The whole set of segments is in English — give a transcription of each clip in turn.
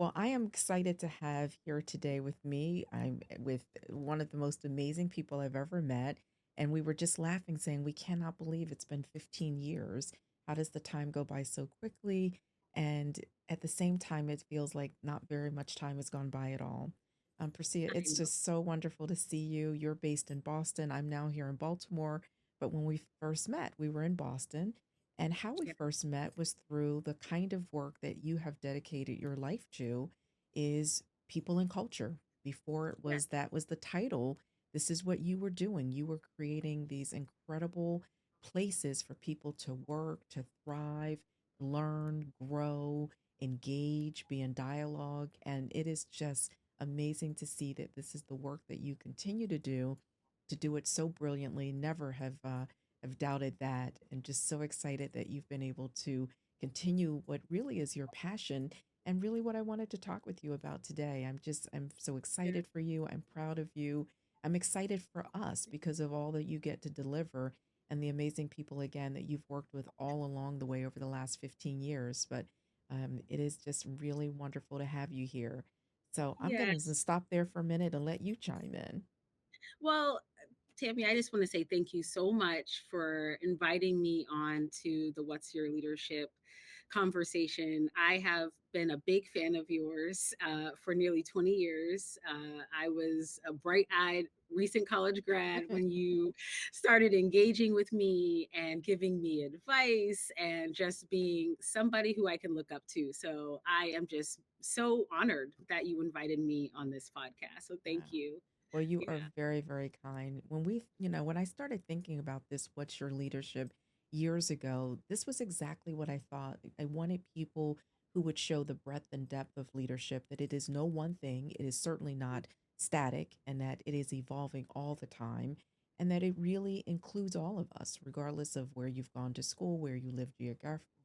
Well, I am excited to have here today with me. I'm with one of the most amazing people I've ever met. And we were just laughing, saying, we cannot believe it's been 15 years. How does the time go by so quickly? And at the same time, it feels like not very much time has gone by at all. Prescia, I it's know. just so wonderful to see you. You're based in Boston. I'm now here in Baltimore. But when we first met, we were in Boston. And how we Yeah. first met was through the kind of work that you have dedicated your life to is people and culture. Before it Yeah. was that was the title, this is what you were doing. You were creating these incredible places for people to work, to thrive, learn, grow, engage, be in dialogue. And it is just amazing to see that this is the work that you continue to do it so brilliantly. Never have doubted that, and just so excited that you've been able to continue what really is your passion and really what I wanted to talk with you about today. I'm so Yeah. excited for you. I'm proud of you. I'm excited for us because of all that you get to deliver and the amazing people again that you've worked with all along the way over the last 15 years. But it is just really wonderful to have you here. So I'm going to Yes. stop there for a minute and let you chime in. Well, Tammy, I just want to say thank you so much for inviting me on to the What's Your Leadership conversation. I have been a big fan of yours for nearly 20 years. I was a bright eyed recent college grad when you started engaging with me and giving me advice and just being somebody who I can look up to. So I am just so honored that you invited me on this podcast. So Wow. thank you. Well, you Yeah. are very, very kind. When I started thinking about this, what's your leadership years ago, this was exactly what I thought. I wanted people who would show the breadth and depth of leadership, that it is no one thing, it is certainly not static, and that it is evolving all the time, and that it really includes all of us, regardless of where you've gone to school, where you live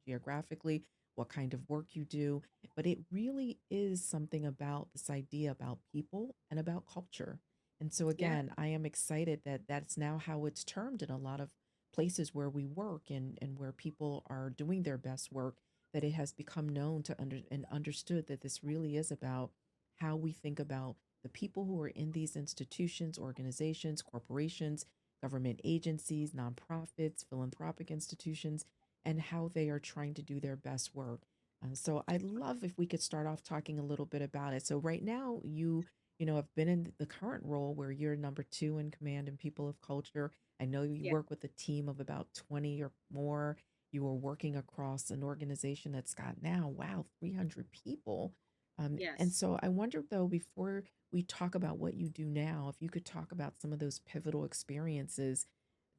geographically, what kind of work you do. But it really is something about this idea about people and about culture. And so Yeah. again, I am excited that that's now how it's termed in a lot of places where we work and where people are doing their best work, that it has become known to and understood that this really is about how we think about the people who are in these institutions, organizations, corporations, government agencies, nonprofits, philanthropic institutions, and how they are trying to do their best work. So I'd love if we could start off talking a little bit about it. So right now, have been in the current role where you're number two in command in people of culture. I know you Yeah. work with a team of about 20 or more. You are working across an organization that's got now, wow, 300 people. And Yes. so I wonder, though, before we talk about what you do now, if you could talk about some of those pivotal experiences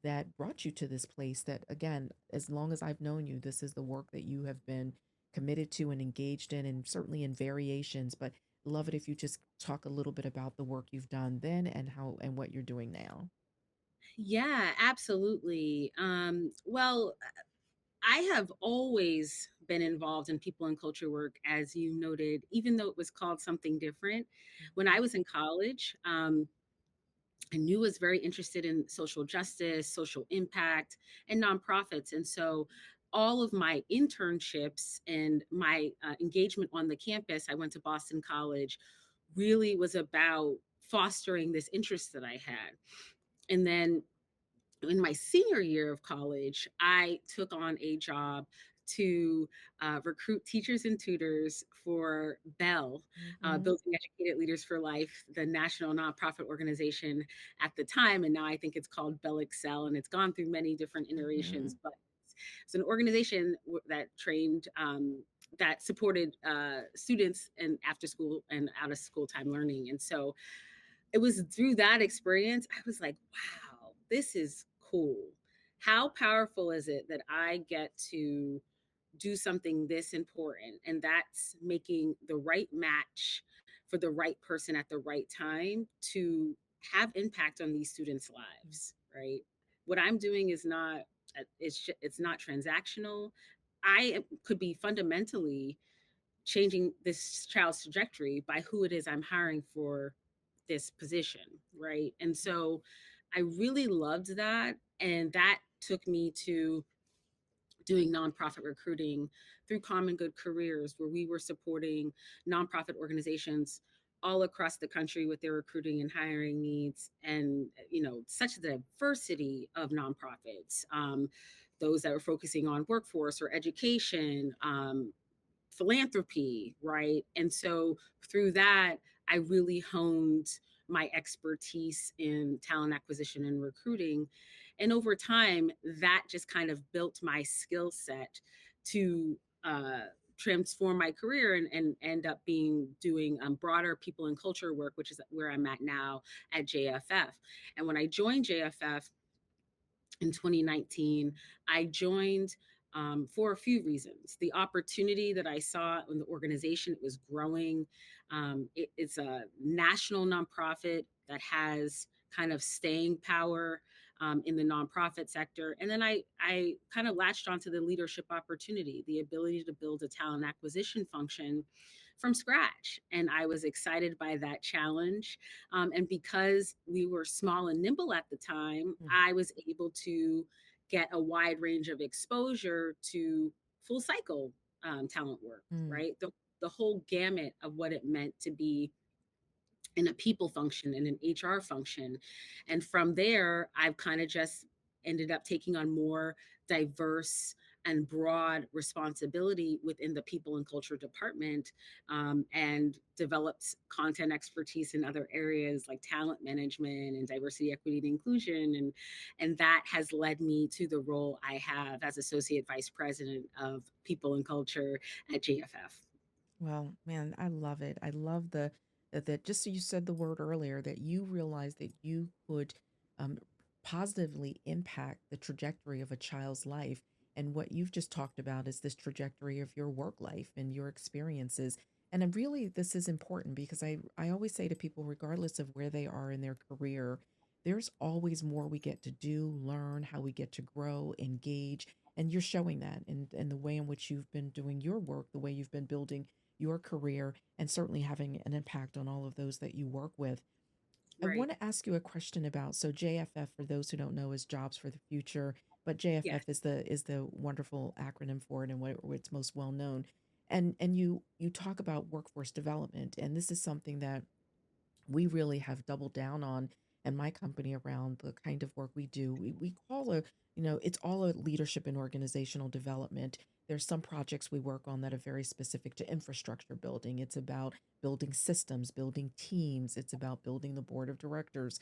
that brought you to this place that, again, as long as I've known you, this is the work that you have been committed to and engaged in, and certainly in variations. But love it if you just talk a little bit about the work you've done then and how and what you're doing now. Yeah, absolutely. Well, I have always been involved in people and culture work, as you noted, even though it was called something different. When I was in college, I knew I was very interested in social justice, social impact, and nonprofits. And so all of my internships and my engagement on the campus, I went to Boston College, really was about fostering this interest that I had. And then in my senior year of college, I took on a job to recruit teachers and tutors for Bell, Mm-hmm. Building Educated Leaders for Life, the national nonprofit organization at the time. And now I think it's called Bell Excel, and it's gone through many different Mm-hmm. iterations. But it's an organization that trained, that supported students and after school and out of school time learning. And so it was through that experience, I was like, wow, this is cool. How powerful is it that I get to do something this important? And that's making the right match for the right person at the right time to have impact on these students' lives, right? What I'm doing is not it's not transactional. Could be fundamentally changing this child's trajectory by who it is I'm hiring for this position, right? And so I really loved that. And that took me to doing nonprofit recruiting through Common Good Careers, where we were supporting nonprofit organizations all across the country with their recruiting and hiring needs, and such a diversity of nonprofits, those that were focusing on workforce or education, philanthropy, right? And so through that, I really honed my expertise in talent acquisition and recruiting. And over time, that just kind of built my skill set to transform my career and end up doing broader people and culture work, which is where I'm at now at JFF. And when I joined JFF, in 2019. I joined for a few reasons. The opportunity that I saw in the organization, it was growing. It's a national nonprofit that has kind of staying power in the nonprofit sector. And then I kind of latched onto the leadership opportunity, the ability to build a talent acquisition function from scratch. And I was excited by that challenge. And because we were small and nimble at the time, Mm, I was able to get a wide range of exposure to full cycle talent work, mm, right? The whole gamut of what it meant to be in a people function and an HR function. And from there, I've kind of just ended up taking on more diverse and broad responsibility within the people and culture department, and developed content expertise in other areas like talent management and diversity, equity, and inclusion. And that has led me to the role I have as Associate Vice President of People and Culture at JFF. well, man, I love it. I love that just so you said the word earlier that you realized that you could um, positively impact the trajectory of a child's life. And what you've just talked about is this trajectory of your work life and your experiences. And really, this is important because I always say to people, regardless of where they are in their career, there's always more we get to do, learn, how we get to grow, engage. And you're showing that in the way in which you've been doing your work, the way you've been building your career, and certainly having an impact on all of those that you work with. I Right. want to ask you a question about so JFF for those who don't know is Jobs for the Future, but Yes. JFF is the wonderful acronym for it and where it's most well known. And you talk about workforce development, and this is something that we really have doubled down on and my company around the kind of work we do. We call it, it's all a leadership and organizational development. There's some projects we work on that are very specific to infrastructure building. It's about building systems, building teams. It's about building the board of directors,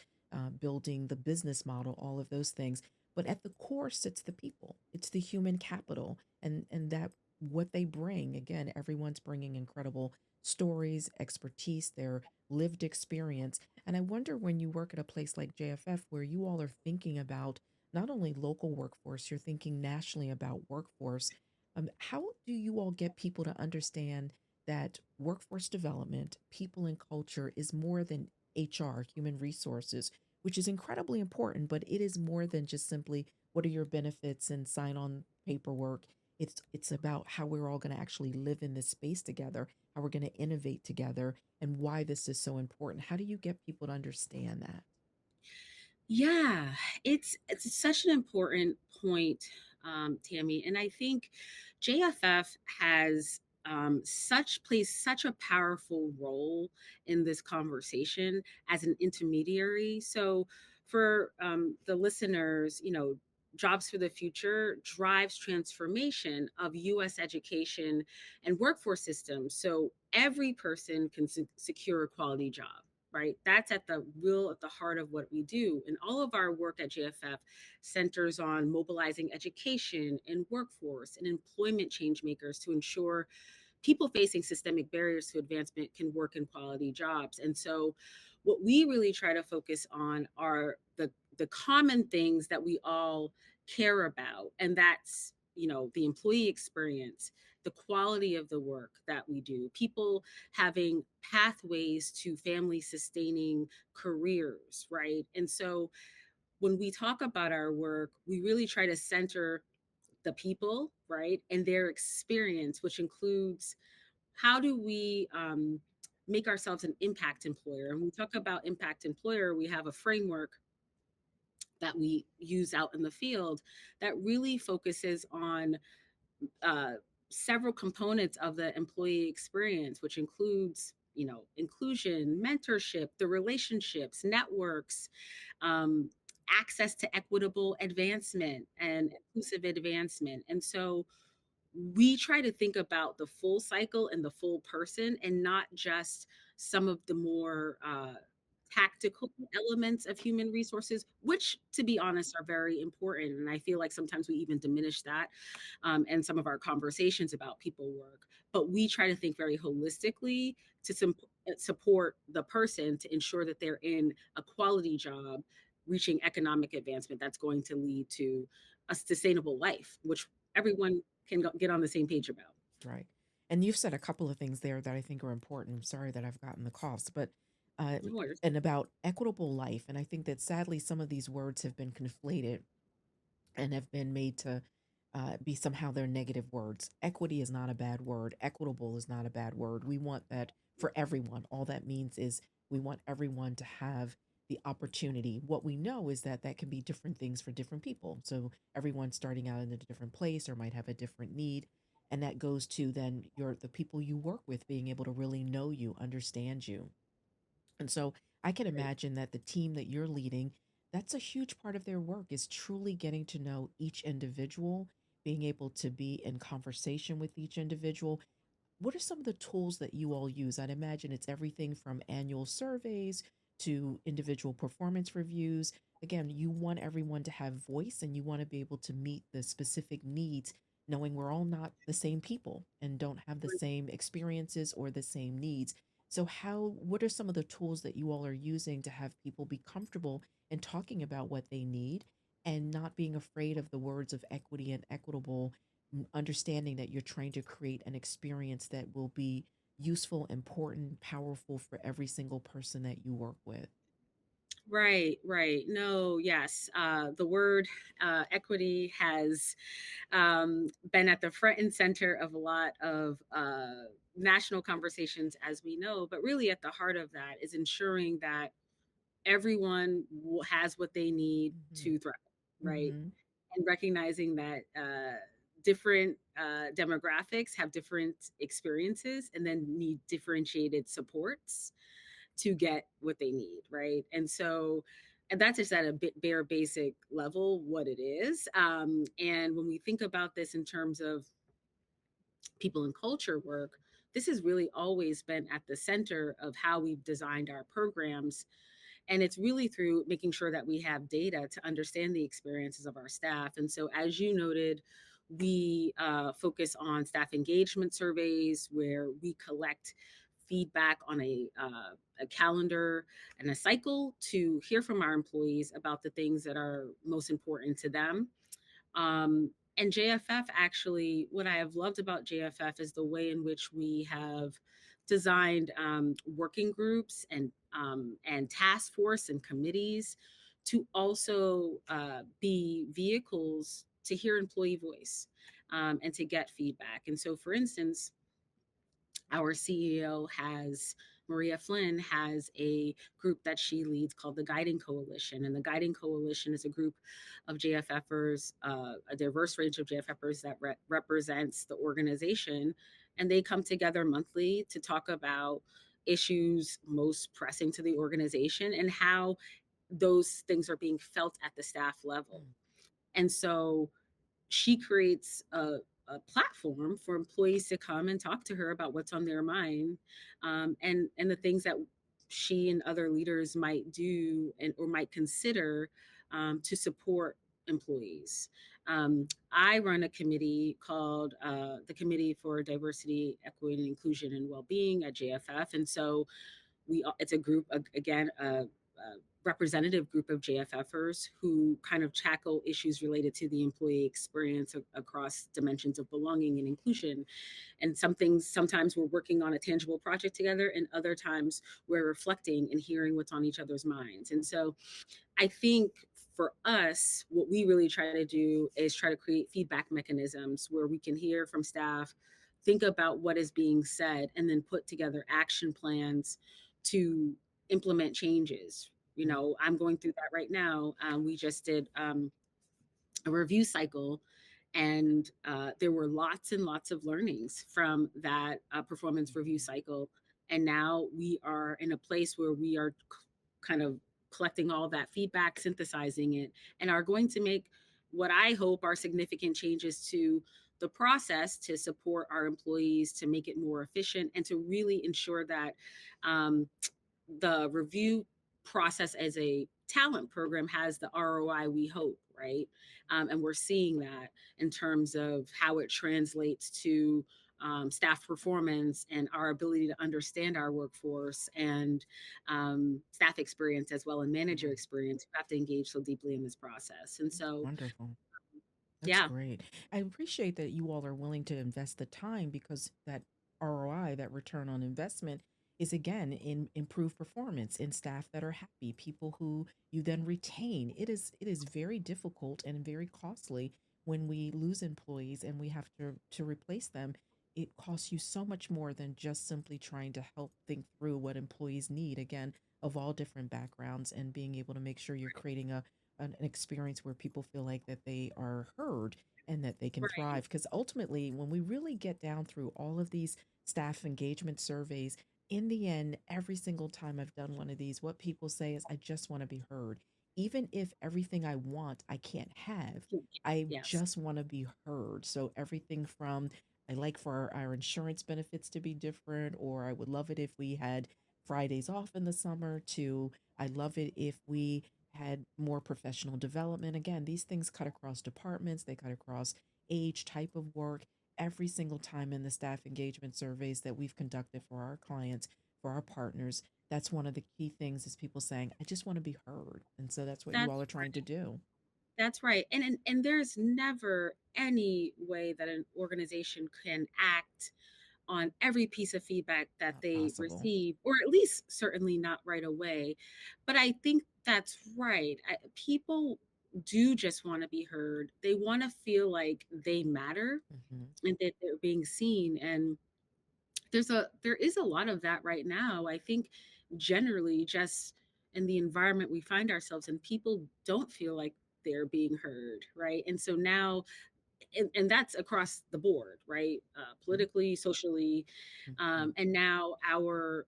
building the business model, all of those things. But at the core sits the people. It's the human capital, and that what they bring. Again, everyone's bringing incredible stories, expertise, their lived experience. And I wonder when you work at a place like JFF, where you all are thinking about not only local workforce, you're thinking nationally about workforce. How do you all get people to understand that workforce development, people and culture is more than HR, human resources, which is incredibly important, but it is more than just simply what are your benefits and sign on paperwork. It's about how we're all going to actually live in this space together, how we're going to innovate together, and why this is so important. How do you get people to understand that? Yeah, it's such an important point, Tammy, and I think JFF has plays such a powerful role in this conversation as an intermediary. So, for the listeners, Jobs for the Future drives transformation of U.S. education and workforce systems, so every person can secure a quality job, right? That's at the heart of what we do. And all of our work at JFF centers on mobilizing education and workforce and employment change makers to ensure people facing systemic barriers to advancement can work in quality jobs. And so what we really try to focus on are the common things that we all care about. And that's, the employee experience, the quality of the work that we do, people having pathways to family sustaining careers, right? And so when we talk about our work, we really try to center the people, right, and their experience, which includes how do we make ourselves an impact employer. And when we talk about impact employer, we have a framework that we use out in the field that really focuses on several components of the employee experience, which includes, inclusion, mentorship, the relationships, networks, um, access to equitable advancement and inclusive advancement. And so we try to think about the full cycle and the full person, and not just some of the more tactical elements of human resources, which, to be honest, are very important. And I feel like sometimes we even diminish that in some of our conversations about people work. But we try to think very holistically to support the person to ensure that they're in a quality job, reaching economic advancement that's going to lead to a sustainable life, which everyone can get on the same page about. Right. And you've said a couple of things there that I think are important. I'm sorry that I've gotten the coughs, but uh, No worries. and about equitable life. And I think that sadly some of these words have been conflated and have been made to be somehow they're negative words. Equity is not a bad word. Equitable is not a bad word. We want that for everyone. All that means is we want everyone to have the opportunity. What we know is that that can be different things for different people. So everyone starting out in a different place or might have a different need. And that goes to then the people you work with being able to really know you, understand you, and so I can Right. imagine that the team that you're leading, that's a huge part of their work is truly getting to know each individual, being able to be in conversation with each individual. What are some of the tools that you all use? I'd imagine it's everything from annual surveys to individual performance reviews. Again, you want everyone to have voice and you want to be able to meet the specific needs, knowing we're all not the same people and don't have the same experiences or the same needs. So what are some of the tools that you all are using to have people be comfortable in talking about what they need and not being afraid of the words of equity and equitable, understanding that you're trying to create an experience that will be useful, important, powerful for every single person that you work with? Right, right. No, yes. The word equity has been at the front and center of a lot of national conversations, as we know. But really, at the heart of that is ensuring that everyone has what they need Hmm. to thrive, right? Hmm. And recognizing that different demographics have different experiences and then need differentiated supports to get what they need, right? And that's just at a bit bare basic level what it is. And when we think about this in terms of people and culture work, this has really always been at the center of how we've designed our programs. And it's really through making sure that we have data to understand the experiences of our staff. And so, as you noted, we focus on staff engagement surveys where we collect feedback on a calendar and a cycle to hear from our employees about the things that are most important to them. And JFF, actually, what I have loved about JFF is the way in which we have designed working groups and task force and committees to also be vehicles to hear employee voice and to get feedback. And so, for instance, our CEO has Maria Flynn has a group that she leads called the Guiding Coalition. And the Guiding Coalition is a group of JFFers, a diverse range of JFFers that represents the organization. And they come together monthly to talk about issues most pressing to the organization and how those things are being felt at the staff level. And so she creates a platform for employees to come and talk to her about what's on their mind, and the things that she and other leaders might do and or might consider to support employees. I run a committee called the Committee for Diversity, Equity, and Inclusion and Wellbeing at JFF, and so it's a group, again, a representative group of JFFers who kind of tackle issues related to the employee experience across dimensions of belonging and inclusion. And some things, sometimes we're working on a tangible project together, and other times we're reflecting and hearing what's on each other's minds. And so I think for us, what we really try to do is try to create feedback mechanisms where we can hear from staff, think about what is being said, and then put together action plans to implement changes. I'm going through that right now. We just did a review cycle, And there were lots and lots of learnings from that performance review Mhm. cycle. And now we are in a place where we are kind of collecting all that feedback, synthesizing it, and are going to make what I hope are significant changes to the process to support our employees, to make it more efficient, and to really ensure that um, the review process as a talent program has the ROI we hope, right? And we're seeing that in terms of how it translates to staff performance and our ability to understand our workforce and staff experience as well and manager Mhm. experience. We have to engage so deeply in this process. And That's so, wonderful. That's yeah, great. I appreciate that you all are willing to invest the time because that ROI, that return on investment, is again in improved performance in staff that are happy, people who you then retain. It is very difficult and very costly when we lose employees and we have to replace them. It costs you so much more than just simply trying to help think through what employees need, again, of all different backgrounds, and being able to make sure you're creating an experience where people feel like that they are heard and that they can right. thrive. Because ultimately, when we really get down through all of these staff engagement surveys, in the end, every single time I've done one of these, what people say is, I just want to be heard. Even if everything I want, I can't have, I Yes, just want to be heard. So everything from, I like for our insurance benefits to be different, or I would love it if we had Fridays off in the summer, to I love it if we had more professional development. Again, these things cut across departments, they cut across age, type of work. Every single time in the staff engagement surveys that we've conducted for our clients, for our partners, that's one of the key things is people saying, I just want to be heard. And so that's what you all that's are trying to do. That's right. And there's never any way that an organization can act on every piece of feedback that Not they possible. receive, or at least certainly not right away. But I think that's right. People do just want to be heard. They want to feel like they matter Hmm. and that they're being seen. And there is a lot of that right now. I think generally just in the environment we find ourselves in, people don't feel like they're being heard, right? And so now, and that's across the board, right? Politically, socially, Hmm. and now our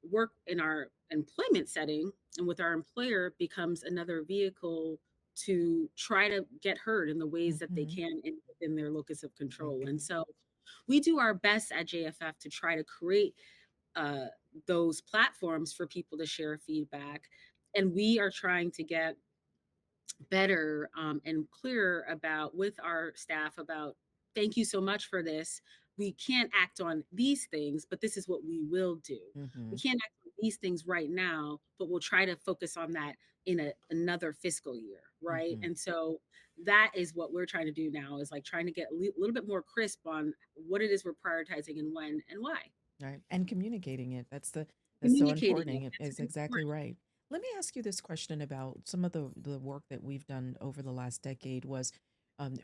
work in our employment setting and with our employer becomes another vehicle to try to get heard in the ways that they Hmm. can in their locus of control. Okay. And so we do our best at JFF to try to create uh, those platforms for people to share feedback. And we are trying to get better and clearer about with our staff about thank you so much for this. We can't act on these things, but this is what we will do. We Hmm. can't act on these things right now, but we'll try to focus on that in another fiscal year, right? Hmm. And so that is what we're trying to do now, is like trying to get a little bit more crisp on what it is we're prioritizing and when and why. Right. And communicating it. That's so Communicating it. important. It That's is exactly important. right. Let me ask you this question about some of the work that we've done over the last decade was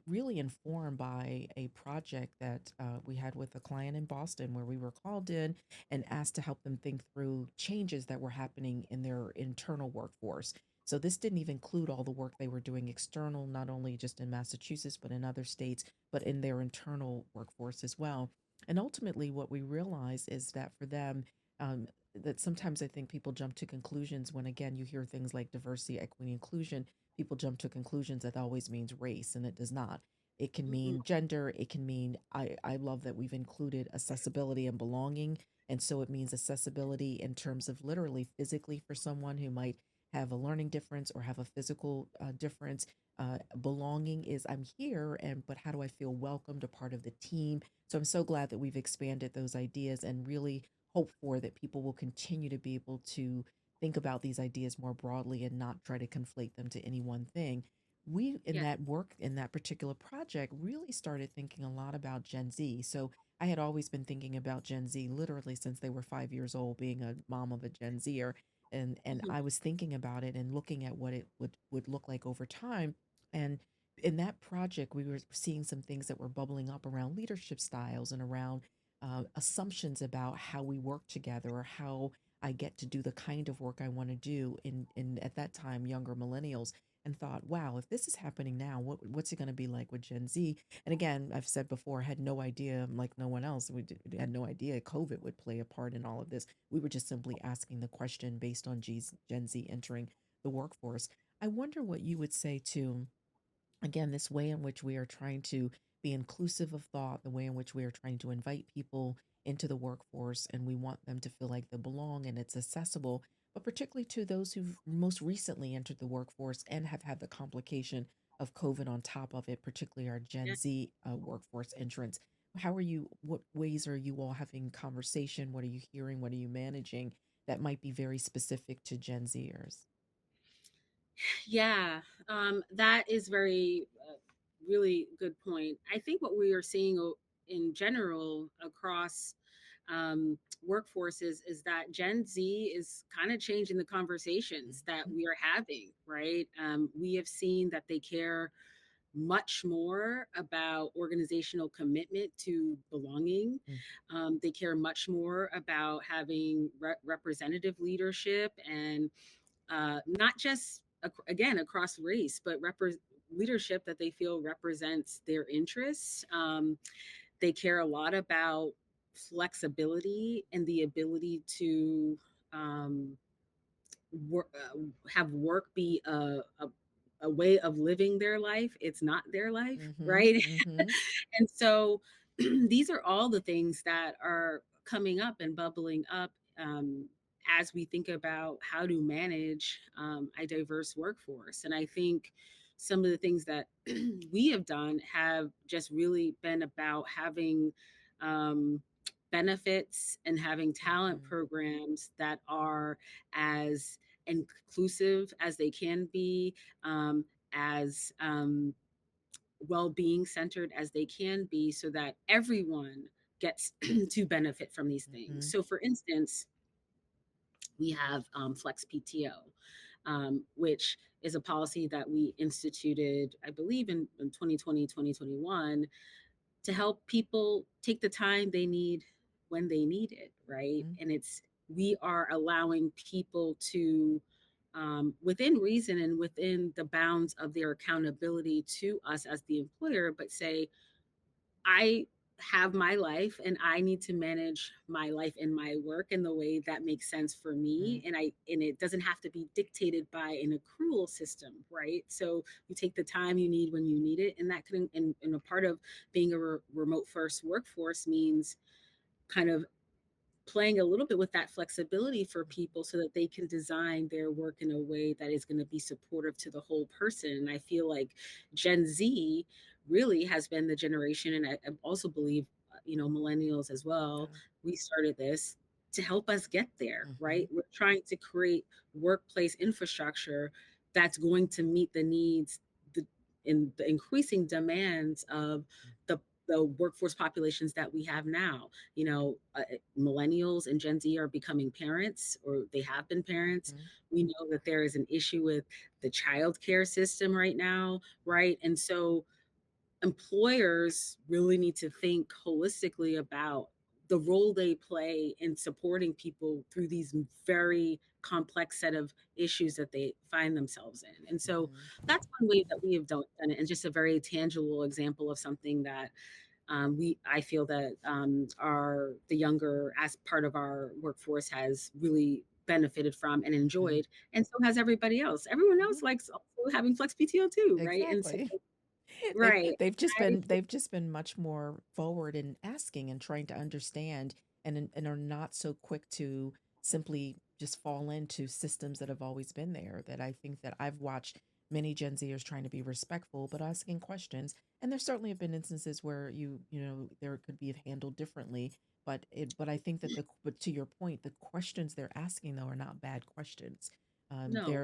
really informed by a project that we had with a client in Boston where we were called in and asked to help them think through changes that were happening in their internal workforce. So this didn't even include all the work they were doing external, not only just in Massachusetts, but in other states, but in their internal workforce as well. And ultimately, what we realize is that for them, that sometimes I think people jump to conclusions when, again, you hear things like diversity, equity, inclusion. People jump to conclusions that always means race, and it does not. It can Mhm. mean gender. It can mean, I love that we've included accessibility and belonging. And so it means accessibility in terms of literally physically for someone who might have a learning difference or have a physical difference. Belonging is I'm here, and but how do I feel welcomed, a part of the team? So I'm so glad that we've expanded those ideas and really hope for that people will continue to be able to think about these ideas more broadly and not try to conflate them to any one thing. We, in Yeah. that work, in that particular project, really started thinking a lot about Gen Z. So I had always been thinking about Gen Z literally since they were 5 years old, being a mom of a Gen Zer. And Mhm. I was thinking about it and looking at what it would look like over time. And in that project, we were seeing some things that were bubbling up around leadership styles and around assumptions about how we work together or how I get to do the kind of work I want to do in at that time younger millennials. and thought, wow, if this is happening now, what's it going to be like with Gen Z? And again, I've said before, I had no idea, like no one else, we had no idea COVID would play a part in all of this. We were just simply asking the question based on Gen Z entering the workforce. I wonder what you would say to, again, this way in which we are trying to be inclusive of thought, the way in which we are trying to invite people into the workforce and we want them to feel like they belong and it's accessible, but particularly to those who've most recently entered the workforce and have had the complication of COVID on top of it, particularly our Gen Z workforce entrance. How are you? What ways are you all having conversation? What are you hearing? What are you managing that might be very specific to Gen Zers? Yeah, that is very, really good point. I think what we are seeing in general across workforces is that Gen Z is kind of changing the conversations that Mhm, we are having, right? We have seen that they care much more about organizational commitment to belonging. mhm, They care much more about having representative leadership and not just again across race, but leadership that they feel represents their interests. They care a lot about flexibility and the ability to um, work, have work be a way of living their life. It's not their life, mhm, right? mhm, And so these are all the things that are coming up and bubbling up as we think about how to manage a diverse workforce. And I think some of the things that we have done have just really been about having um, benefits and having talent mhm, programs that are as inclusive as they can be, as well-being centered as they can be, so that everyone gets to benefit from these things. mhm, So, for instance, we have Flex PTO, which is a policy that we instituted, I believe, in 2020, 2021, to help people take the time they need when they need it, right? mhm, And we are allowing people to, within reason and within the bounds of their accountability to us as the employer, but say, I have my life and I need to manage my life and my work in the way that makes sense for me. mhm, And it doesn't have to be dictated by an accrual system, right? So you take the time you need when you need it. And that can, and a part of being a remote first workforce means kind of playing a little bit with that flexibility for people so that they can design their work in a way that is going to be supportive to the whole person. And I feel like Gen Z really has been the generation, and I also believe, millennials as well. yeah, We started this to help us get there, mhm, right? We're trying to create workplace infrastructure that's going to meet the needs, the, in the increasing demands of the the workforce populations that we have now. Millennials and Gen Z are becoming parents, or they have been parents. mhm, We know that there is an issue with the child care system right now, right? And so employers really need to think holistically about the role they play in supporting people through these very complex set of issues that they find themselves in. And so mhm, that's one way that we have done it, and just a very tangible example of something that we I feel that the younger as part of our workforce has really benefited from and mhm, enjoyed, and so has everybody else. Everyone else mhm. likes also having flex PTO too, right? And so Exactly. They've right, they've just I been they've just been much more forward in asking and trying to understand and are not so quick to simply just fall into systems that have always been there. That I think that I've watched many Gen Zers trying to be respectful but asking questions. And there certainly have been instances where there could be handled differently. But I think that but to your point, the questions they're asking though are not bad questions. no,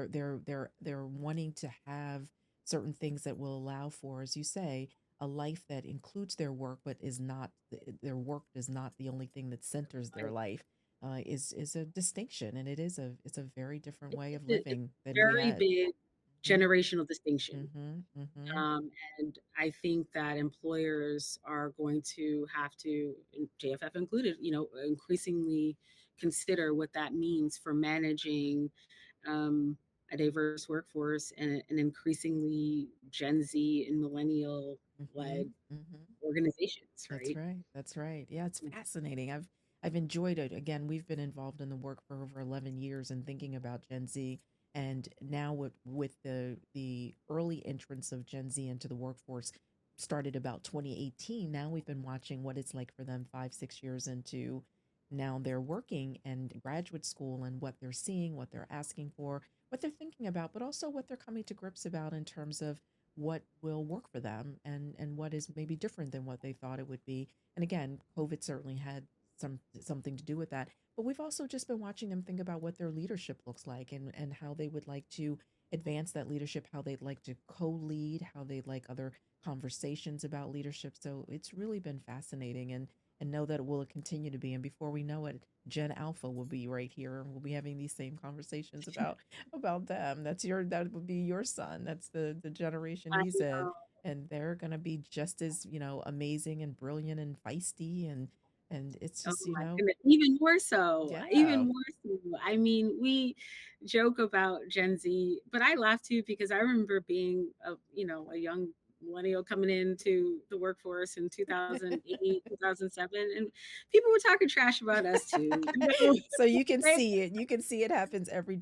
They're wanting to have certain things that will allow for, as you say, a life that includes their work, but is not their work is not the only thing that centers their right. life. Is a distinction, and it's a very different way of It's a living than we very had. big Mm-hmm, generational distinction. mm-hmm, mm-hmm, Um, and I think that employers are going to have to, and JFF included, increasingly consider what that means for managing um, a diverse workforce and an increasingly Gen Z and millennial Mhm. led Mhm. organizations, That's right? right. That's right. Yeah, it's fascinating. I've enjoyed it. Again, we've been involved in the work for over 11 years and thinking about Gen Z, and now with the early entrance of Gen Z into the workforce started about 2018. Now we've been watching what it's like for them 5, 6 years into now they're working and graduate school and what they're seeing, what they're asking for, what they're thinking about, but also what they're coming to grips about in terms of what will work for them and what is maybe different than what they thought it would be. And again, COVID certainly had something to do with that. But we've also just been watching them think about what their leadership looks like and how they would like to advance that leadership, how they'd like to co-lead, how they'd like other conversations about leadership. So it's really been fascinating and know that it will continue to be. And before we know it, Gen Alpha will be right here and we'll be having these same conversations about them. That would be your son. That's the generation I he's in. know. And they're gonna be just as, amazing and brilliant and feisty and it's Oh just, my goodness, even more so, even yeah. more so. I mean, we joke about Gen Z, but I laugh too because I remember being a young millennial coming into the workforce in 2008, 2007, and people were talking trash about us too, So you can right? see it. You can see it happens every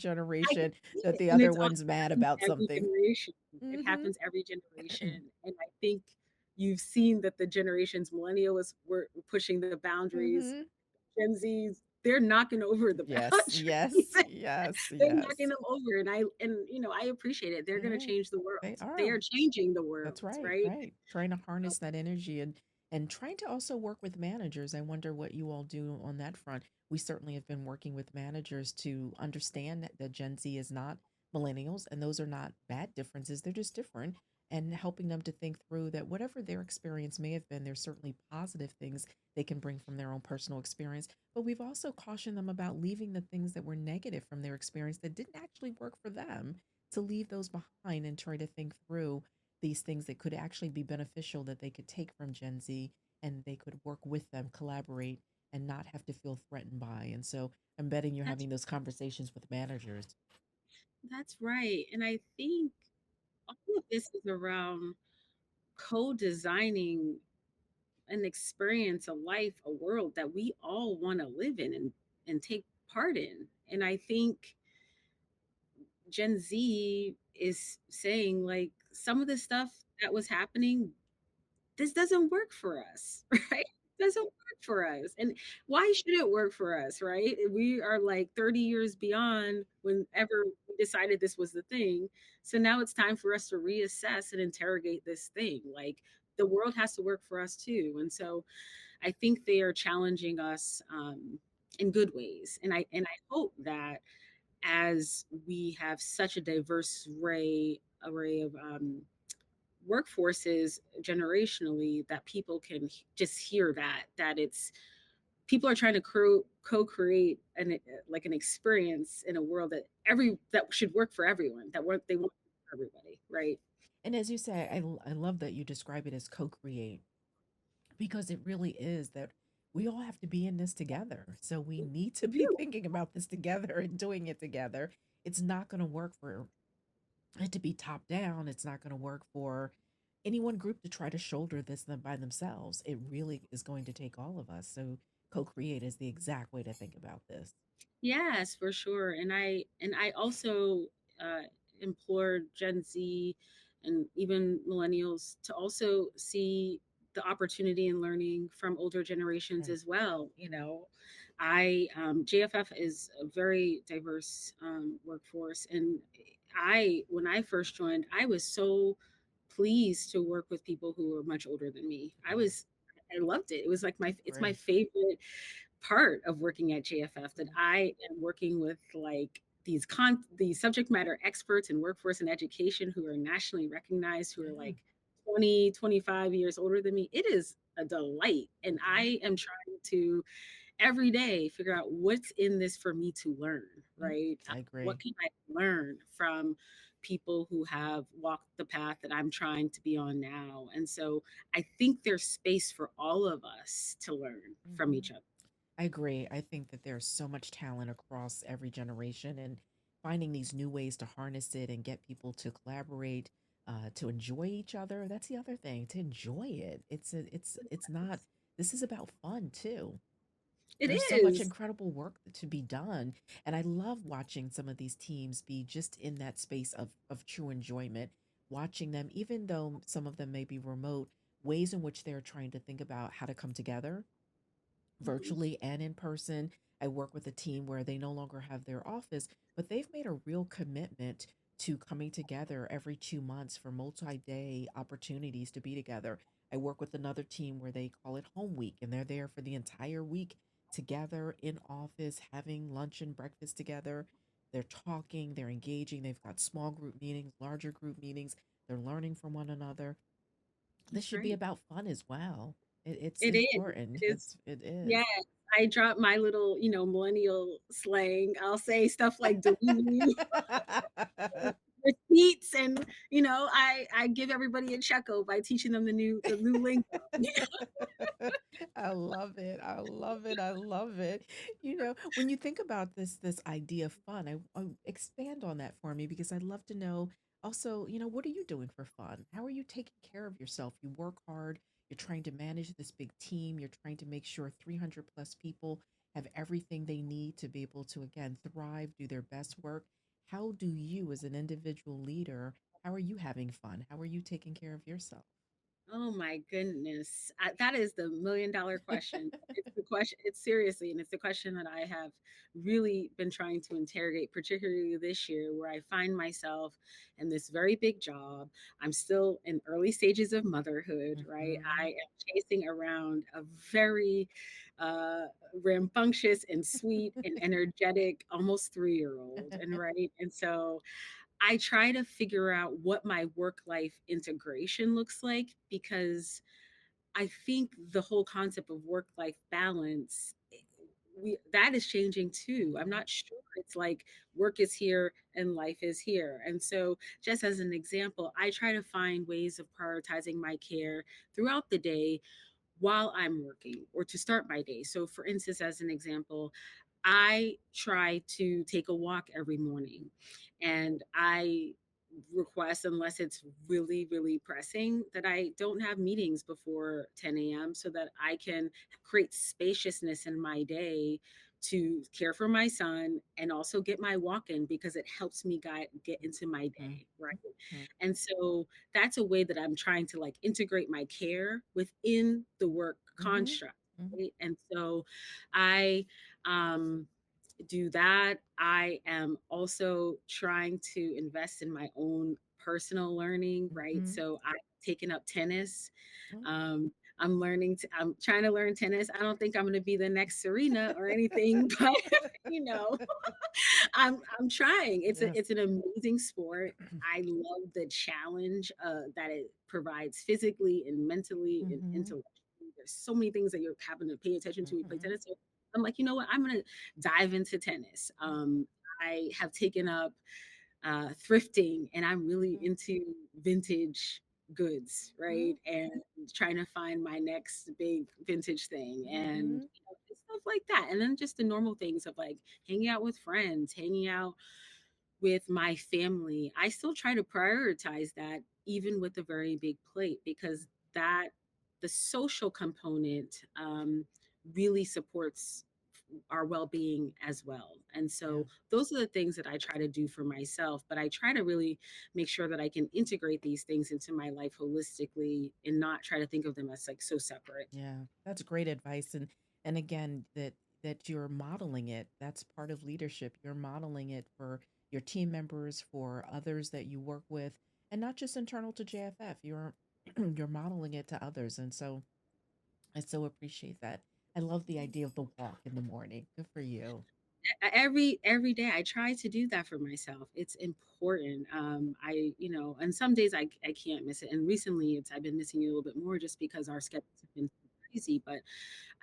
I can generation see that it, the and other it's one's mad happens about every something. generation. It Mhm. happens every generation, and I think you've seen that the generations millennials were pushing the boundaries. Mhm. Gen Zs, they're knocking over the Yes, boundaries. yes, yes, They're knocking yes. them over, I appreciate it. They're gonna Yeah, change the world. they They are. are changing the That's world, right, right? right. Trying to harness that energy and trying to also work with managers. I wonder what you all do on that front. We certainly have been working with managers to understand that Gen Z is not millennials and those are not bad differences. They're just different and helping them to think through that whatever their experience may have been, there's certainly positive things they can bring from their own personal experience. But we've also cautioned them about leaving the things that were negative from their experience that didn't actually work for them to leave those behind and try to think through these things that could actually be beneficial that they could take from Gen Z and they could work with them, collaborate, and not have to feel threatened by. And so I'm betting you're That's having those conversations with managers. that's right. And I think all of this is around co-designing an experience, a life, a world that we all want to live in and take part in. And I think Gen Z is saying like some of the stuff that was happening, this doesn't work for us, right? It doesn't work for us. And why should it work for us, right? We are like 30 years beyond whenever we decided this was the thing. So now it's time for us to reassess and interrogate this thing. Like the world has to work for us too. And so I think they are challenging us in good ways. And I hope that as we have such a diverse array of workforces generationally, that people can just hear that it's people are trying to co-create an experience in a world that should work for everyone, that work they want for everybody, right? And as you say, I love that you describe it as co create because it really is that we all have to be in this together. So we need to We be do. thinking about this together and doing it together. It's not going to work for it to be top down. It's not going to work for any one group to try to shoulder this them by themselves. It really is going to take all of us. So co-create is the exact way to think about this. Yes, for sure. And I also uh, implore Gen Z and even millennials to also see the opportunity in learning from older generations Right. as well. I JFF is a very diverse workforce, and I when I first joined, I was so pleased to work with people who were much older than me. Yeah, I loved it. It was like I it's my agree. favorite part of working at JFF, that Mhm. I am working with like these subject matter experts in workforce and education who are nationally recognized, who are Yeah. like 20, 25 years older than me. It is a delight. And Hmm. I am trying to every day figure out what's in this for me to learn, Hmm. right? I What agree. can I learn from people who have walked the path that I'm trying to be on now? And so I think there's space for all of us to learn from Hmm. each other. I agree. I think that there's so much talent across every generation, and finding these new ways to harness it and get people to collaborate, to enjoy each other. That's the other thing, to enjoy it. It's not. This is about fun too. It There's so much is. incredible work to be done, and I love watching some of these teams be just in that space of true enjoyment. Watching them, even though some of them may be remote, ways in which they're trying to think about how to come together Mhm. virtually and in person. I work with a team where they no longer have their office, but they've made a real commitment to coming together every 2 months for multi day opportunities to be together. I work with another team where they call it home week, and they're there for the entire week together in office, having lunch and breakfast together. They're talking, they're engaging, they've got small group meetings, larger group meetings, they're learning from one another. This That's should be great. about fun as well. It's It is. important. It is. It is. Yes. I drop my little, millennial slang. I'll say stuff like "deleting" receipts, and I give everybody a check-o by teaching them the new lingo. I love it. I love it. I love it. When you think about this idea of fun, I expand on that for me because I'd love to know also, what are you doing for fun? How are you taking care of yourself? You work hard, you're trying to manage this big team, you're trying to make sure 300 plus people have everything they need to be able to again thrive, do their best work. How do you as an individual leader, how are you having fun? How are you taking care of yourself? Oh my goodness. That is the $1,000,000 question. It's the question, it's seriously, and it's the question that I have really been trying to interrogate, particularly this year, where I find myself in this very big job. I'm still in early stages of motherhood, right? I Mhm. am chasing around a very uh, rambunctious and sweet and energetic almost 3-year old. And right. And so I try to figure out what my work life integration looks like, because I think the whole concept of work life balance, that is changing too. I'm Mhm. not sure it's like work is here and life is here. And so, just as an example, I try to find ways of prioritizing my care throughout the day while I'm working or to start my day. So, for instance, as an example, I try to take a walk every morning, and I request, unless it's really, really pressing, that I don't have meetings before 10 a.m. so that I can create spaciousness in my day to care for my son and also get my walk in, because it helps me get into my Mhm. day, right? Mhm. And so that's a way that I'm trying to like integrate my care within the work Mhm. construct. Mhm. Right? And so I um, do that. I am also trying to invest in my own personal learning, right? Mhm. So I've taken up tennis. Oh. um, I'm trying to learn tennis. I don't think I'm going to be the next Serena or anything, but you know, I'm trying. Yes. It's an amazing sport. I love the challenge that it provides physically and mentally and Mhm. intellectually. There's so many things that you're having to pay attention to when you play Mhm. tennis. So I'm like, you know what? I'm gonna dive into tennis. I have taken up thrifting, and I'm really Mhm. into vintage goods, right? Mhm. And trying to find my next big vintage thing, and Mhm. just stuff like that. And then just the normal things of like hanging out with friends, hanging out with my family. I still try to prioritize that even with a very big plate, because that the social component really supports our well-being as well. And Yeah. so those are the things that I try to do for myself, but I try to really make sure that I can integrate these things into my life holistically and not try to think of them as like so separate. Yeah. That's great advice, and again that you're modeling it. That's part of leadership. You're modeling it for your team members, for others that you work with, and not just internal to JFF. You're you're modeling it to others, and so I so appreciate that. I love the idea of the walk in the morning. Good for you. Every day I try to do that for myself. It's important. And some days I can't miss it. And recently I've been missing it a little bit more just because our schedules have been so crazy. But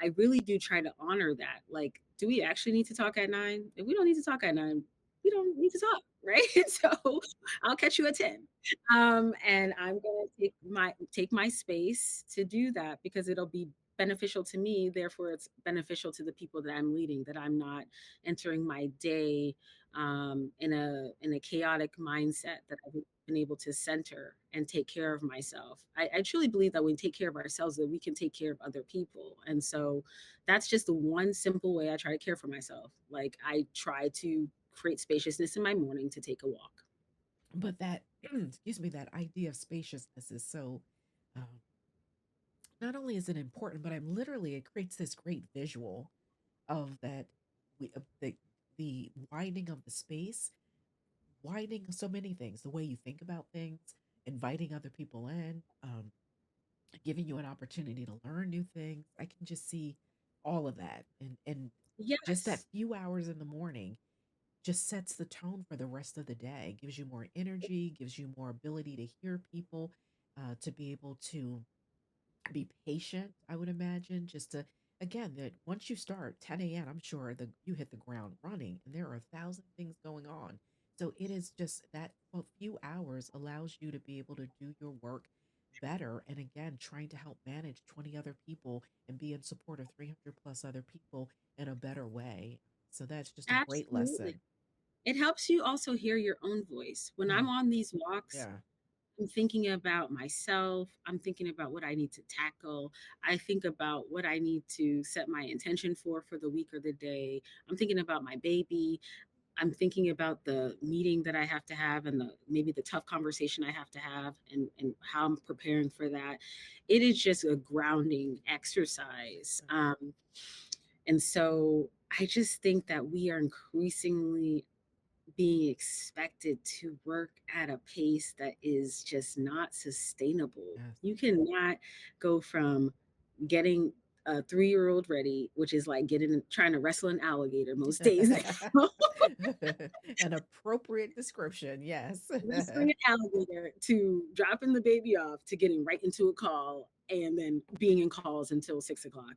I really do try to honor that. Like, do we actually need to talk at 9? If we don't need to talk at 9, we don't need to talk, right? So I'll catch you at 10. And I'm gonna take my space to do that, because it'll be beneficial to me, therefore it's beneficial to the people that I'm leading, that I'm not entering my day in a chaotic mindset, that I've been able to center and take care of myself. I truly believe that when we take care of ourselves, that we can take care of other people. And so that's just the one simple way I try to care for myself. Like I try to create spaciousness in my morning to take a walk. But that, excuse me, that idea of spaciousness is so, um, not only is it important, but I'm literally, it creates this great visual of that, the widening of the space, widening so many things, the way you think about things, inviting other people in, giving you an opportunity to learn new things. I can just see all of that. And just that Yes, few hours in the morning just sets the tone for the rest of the day, gives you more energy, gives you more ability to hear people, to be able to be patient, I would imagine, just to, again, that once you start 10 a.m., I'm sure that you hit the ground running and there are 1,000 things going on. So it is just that a few hours allows you to be able to do your work better. And again, trying to help manage 20 other people and be in support of 300 plus other people in a better way. So that's just a great absolutely. lesson. It helps you also hear your own voice. When I'm Mm, on these walks, yeah. I'm thinking about myself. I'm thinking about what I need to tackle. I think about what I need to set my intention for the week or the day. I'm thinking about my baby. I'm thinking about the meeting that I have to have, and the maybe the tough conversation I have to have, and how I'm preparing for that. It is just a grounding exercise. And so I just think that we are increasingly being expected to work at a pace that is just not sustainable. Yes. You cannot go from getting a 3-year-old ready, which is like getting trying to wrestle an alligator most days now. An appropriate description, yes. Wrestling an alligator to dropping the baby off to getting right into a call and then being in calls until 6 o'clock.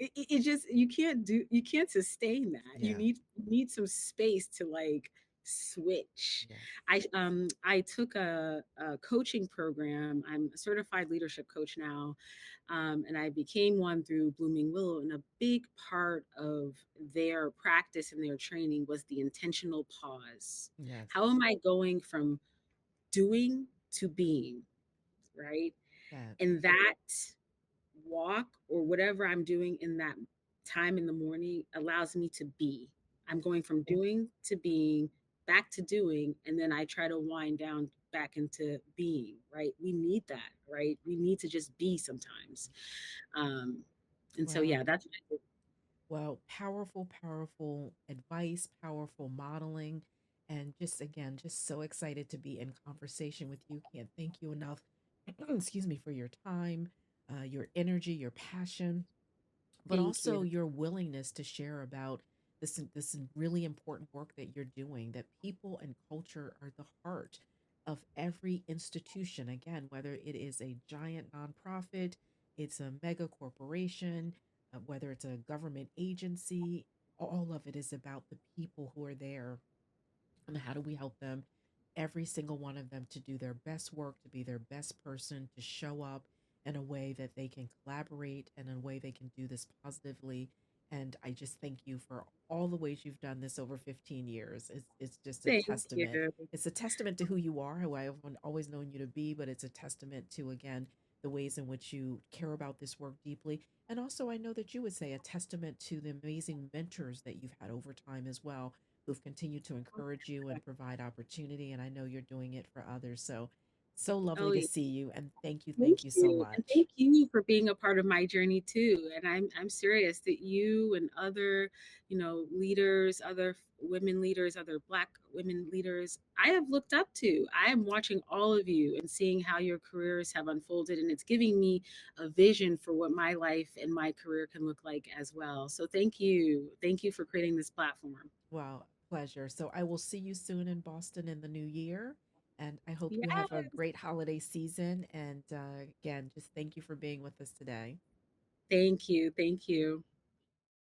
It just you can't sustain that. Yeah, You need some space to like switch. yes. I took a coaching program. I'm a certified leadership coach now, and I became one through Blooming Willow. And a big part of their practice and their training was the intentional pause. Yes, How am I going from doing to being, right? that, And that walk or whatever I'm doing in that time in the morning allows me to be. I'm going from doing to being, back to doing, and then I try to wind down back into being, right? We need that, right? We need to just be sometimes. Um, and so, wow. yeah, that's Well, powerful, powerful advice, powerful modeling, and just again, just so excited to be in conversation with you. Can't thank you enough, excuse me, for your time, your energy, your passion, but thank also you. your willingness to share about this really important work that you're doing, that people and culture are the heart of every institution, again, whether it is a giant nonprofit, it's a mega corporation, whether it's a government agency, all of it is about the people who are there, and how do we help them, every single one of them, to do their best work, to be their best person, to show up in a way that they can collaborate and in a way they can do this positively. And I just thank you for all the ways you've done this over 15 years. It's just a Thank testament. you. It's a testament to who you are, who I've always known you to be, but it's a testament to, again, the ways in which you care about this work deeply. And also, I know that you would say a testament to the amazing mentors that you've had over time as well, who've continued to encourage you and provide opportunity. And I know you're doing it for others. So, so lovely Oh, to yeah. see you. And Thank thank you so you. And much. thank you for being a part of my journey too. And I'm serious that you and other, leaders, other women leaders, other Black women leaders, I have looked up to. I am watching all of you and seeing how your careers have unfolded. And it's giving me a vision for what my life and my career can look like as well. So thank you. Thank you for creating this platform. Wow, pleasure. So I will see you soon in Boston in the new year. And I hope you have a Yes. great holiday season. And again, just thank you for being with us today. Thank you. Thank you.